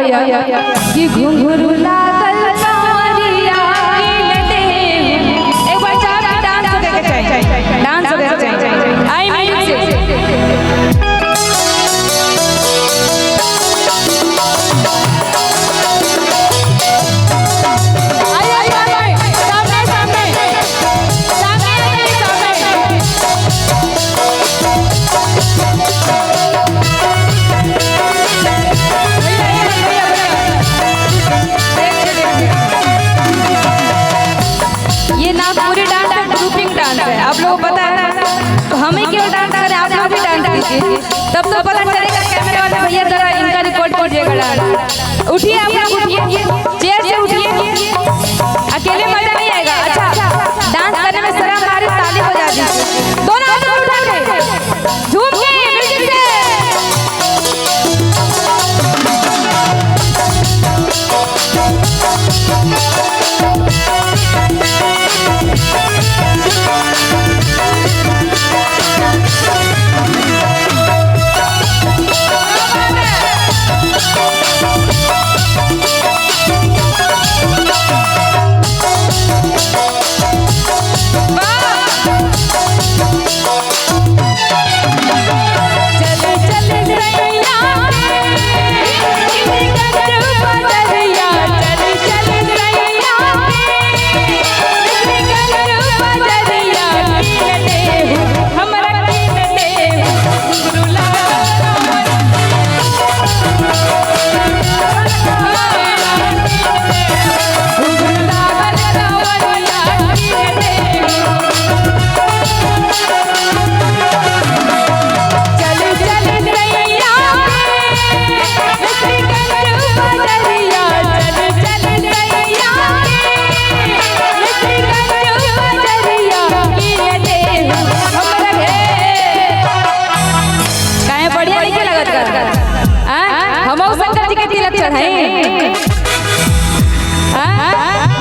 भैया कि घुंघरू लागल कांवरिया गिनते। एक बार चाहे डांस होके चाहिए, डांस होके चाहिए। आई म्यूजिक आप लोगों को पता है, तो हमें क्यों डांस करें, आप लोग भी डांस कीजिए, तब तो पता चलेगा। कैमरे वाले भैया जरा इनका रिकॉर्ड कीजिएगा डांस। उठिए आप लोग, उठिए चेयर से उठिए, अकेले मजा नहीं आएगा। अच्छा डांस करने में शर्म आ रही, ताली बजा दीजिए, दोनों हाथ उठा के झूम के म्यूजिक से।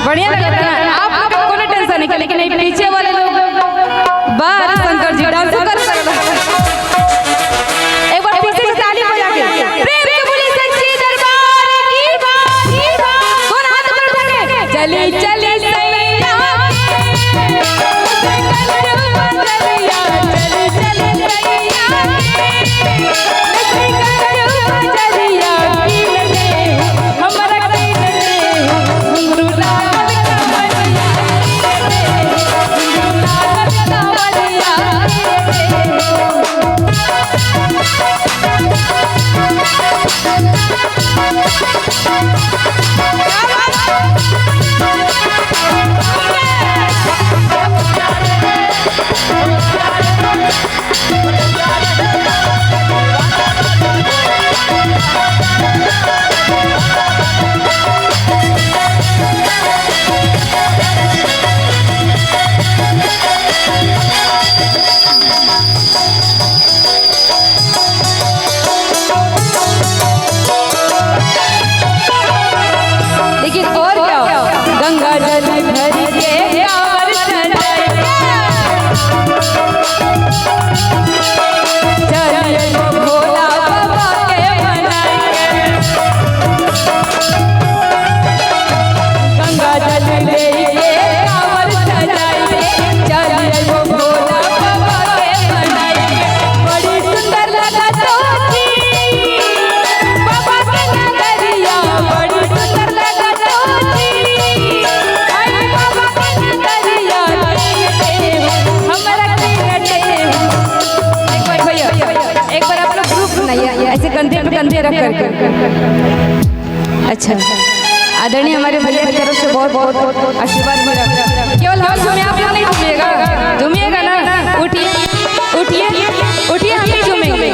बढ़िया लगा ना आप लोगों को, टेंशन नहीं, लेकिन पीछे वाले लोग बाहर शंकर जी डांस कर सकते हैं। एक बार पीछे से ताली बजा के प्रेम से बोलिए सच्चे दरबार की। दोनों हाथ ऊपर उठा के चली चली ऐसे कंधे पे कंधे रख कर। अच्छा आदरणीय हमारे भैया की तरफ से बहुत बहुत आशीर्वाद मिला। केवल हम झूमे, आप लोग नहीं झूमिएगा, झूमिएगा ना। उठिए उठिए उठिए, हम नहीं झूमेंगे।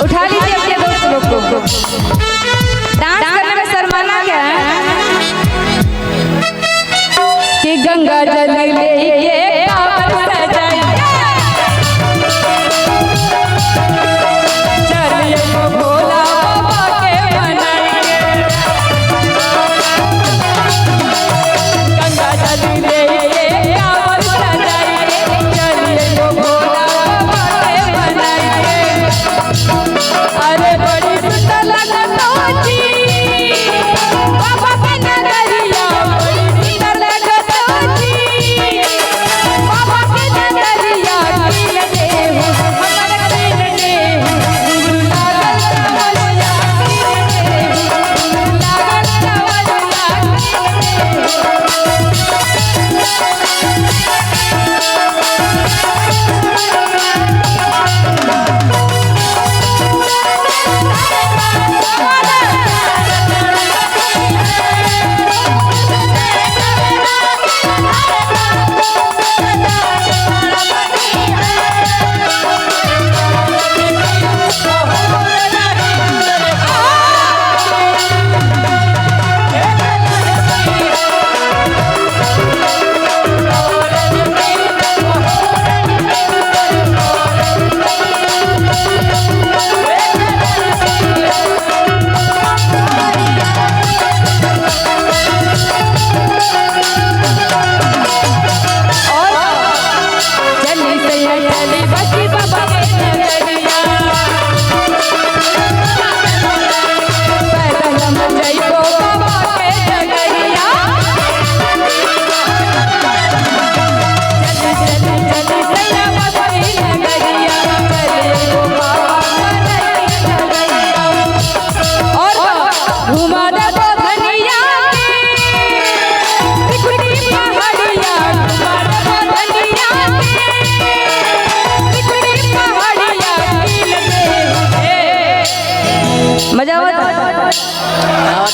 उठा लीजिए अपने दोस्त लोग को। डांस करने में शर्माना क्या है कि गंगा जल लेके कांवर सजाई, भोला बाबा के बनाएंगे। गंगा जल लेके कांवर सजाएंगे, चलिए वो भोला बाबा के बनाएंगे। अरे बड़ी सुंदर लगता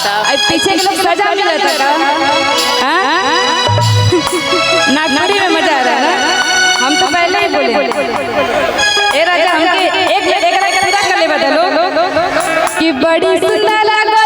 अब पीछे के लोग सजा मिला था का नागपुरी में मजा आ रहा है ना। हम तो पहले ही बोले ए राजा हमके एक पूरा कर ले बदलो कि बड़ी सुंदर लगा